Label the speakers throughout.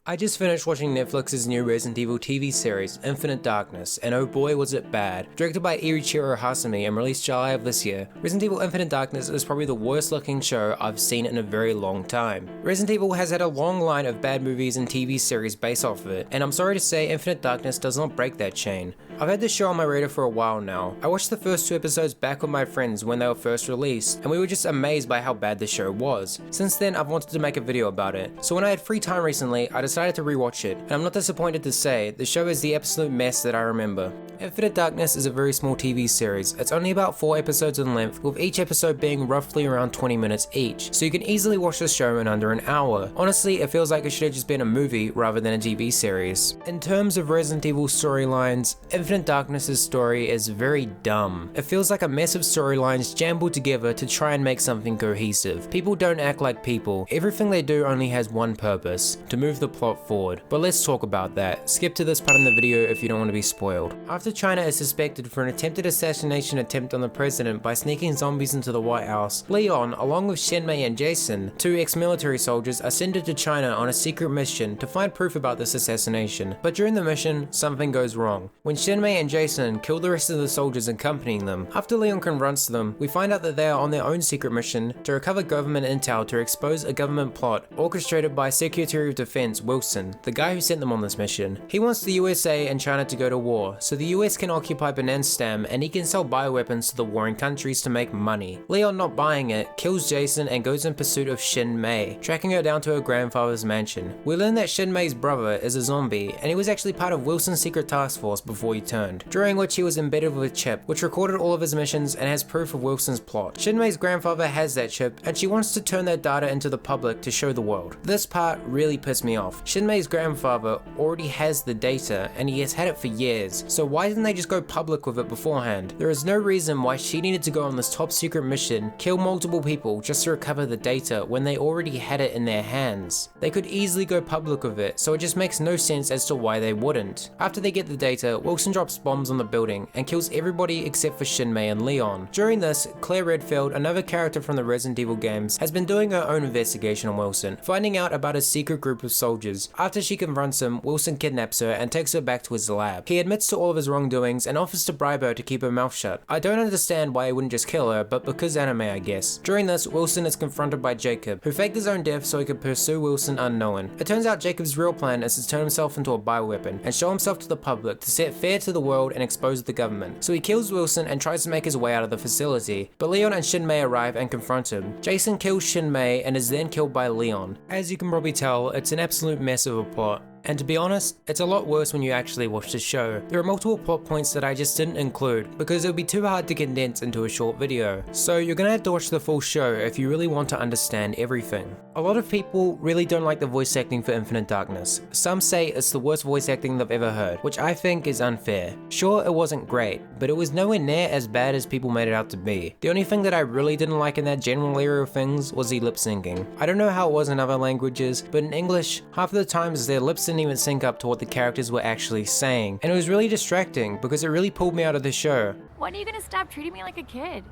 Speaker 1: I just finished watching Netflix's new Resident Evil TV series, Infinite Darkness, and oh boy was it bad. Directed by Eiichirō Hasumi and released July of this year, Resident Evil Infinite Darkness is probably the worst looking show I've seen in a very long time. Resident Evil has had a long line of bad movies and TV series based off of it, and I'm sorry to say Infinite Darkness does not break that chain. I've had this show on my radar for a while now. I watched the first 2 episodes back with my friends when they were first released, and we were just amazed by how bad the show was. Since then, I've wanted to make a video about it, so when I had free time recently, I decided to rewatch it, and I'm not disappointed to say, the show is the absolute mess that I remember. Infinite Darkness is a very small TV series. It's only about 4 episodes in length, with each episode being roughly around 20 minutes each, so you can easily watch the show in under an hour. Honestly, it feels like it should have just been a movie rather than a TV series. In terms of Resident Evil storylines, Infinite Darkness' story is very dumb. It feels like a mess of storylines jumbled together to try and make something cohesive. People don't act like people. Everything they do only has one purpose, to move the plot forward. But let's talk about that. Skip to this part in the video if you don't want to be spoiled. After China is suspected for an attempted assassination attempt on the president by sneaking zombies into the White House, Leon, along with Shenmei and Jason, 2 ex-military soldiers, are sent to China on a secret mission to find proof about this assassination. But during the mission, something goes wrong. When Shenmei and Jason kill the rest of the soldiers accompanying them, after Leon confronts them, we find out that they are on their own secret mission to recover government intel to expose a government plot orchestrated by Secretary of Defense Wilson, the guy who sent them on this mission. He wants the USA and China to go to war, so the US can occupy Bananstam and he can sell bioweapons to the warring countries to make money. Leon, not buying it, kills Jason and goes in pursuit of Shenmei, tracking her down to her grandfather's mansion. We learn that Shenmei's brother is a zombie, and he was actually part of Wilson's secret task force before he turned, during which he was embedded with a chip, which recorded all of his missions and has proof of Wilson's plot. Shenmei's grandfather has that chip, and she wants to turn that data into the public to show the world. This part really pissed me off. Shenmei's grandfather already has the data, and he has had it for years, so why didn't they just go public with it beforehand? There is no reason why she needed to go on this top secret mission, kill multiple people just to recover the data when they already had it in their hands. They could easily go public with it, so it just makes no sense as to why they wouldn't. After they get the data, Wilson drops bombs on the building and kills everybody except for Shenmei and Leon. During this, Claire Redfield, another character from the Resident Evil games, has been doing her own investigation on Wilson, finding out about his secret group of soldiers. After she confronts him, Wilson kidnaps her and takes her back to his lab. He admits to all of his wrongdoings and offers to bribe her to keep her mouth shut. I don't understand why he wouldn't just kill her, but because anime, I guess. During this, Wilson is confronted by Jacob, who faked his own death so he could pursue Wilson unknown. It turns out Jacob's real plan is to turn himself into a bioweapon and show himself to the public to set fear to the world and expose the government. So he kills Wilson and tries to make his way out of the facility, but Leon and Shenmei arrive and confront him. Jason kills Shenmei and is then killed by Leon. As you can probably tell, it's an absolute mess of a plot. And to be honest, it's a lot worse when you actually watch the show. There are multiple plot points that I just didn't include because it would be too hard to condense into a short video. So you're gonna have to watch the full show if you really want to understand everything. A lot of people really don't like the voice acting for Infinite Darkness. Some say it's the worst voice acting they've ever heard, which I think is unfair. Sure, it wasn't great, but it was nowhere near as bad as people made it out to be. The only thing that I really didn't like in that general area of things was the lip syncing. I don't know how it was in other languages, but in English, half of the times their lips didn't even sync up to what the characters were actually saying, and it was really distracting because it really pulled me out of the show.
Speaker 2: When are you gonna stop treating me like a kid?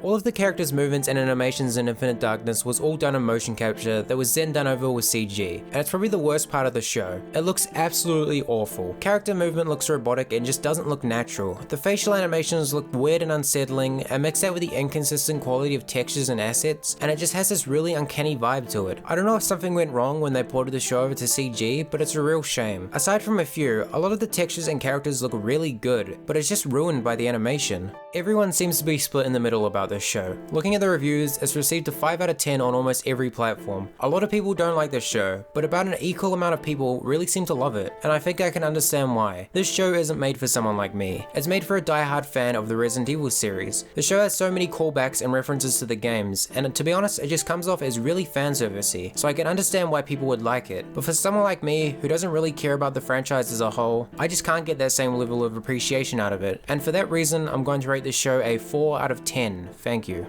Speaker 1: All of the characters' movements and animations in Infinite Darkness was all done in motion capture that was then done over with CG, and it's probably the worst part of the show. It looks absolutely awful. Character movement looks robotic and just doesn't look natural. The facial animations look weird and unsettling, and mix that with the inconsistent quality of textures and assets, and it just has this really uncanny vibe to it. I don't know if something went wrong when they ported the show over to CG, but it's a real shame. Aside from a few, a lot of the textures and characters look really good, but it's just ruined by the animation. Everyone seems to be split in the middle about this show. Looking at the reviews, it's received a 5 out of 10 on almost every platform. A lot of people don't like this show, but about an equal amount of people really seem to love it, and I think I can understand why. This show isn't made for someone like me. It's made for a die-hard fan of the Resident Evil series. The show has so many callbacks and references to the games, and to be honest, it just comes off as really fanservice-y, so I can understand why people would like it. But for someone like me, who doesn't really care about the franchise as a whole, I just can't get that same level of appreciation out of it, and for that reason, I'm going to rate this show a 4 out of 10. Thank you.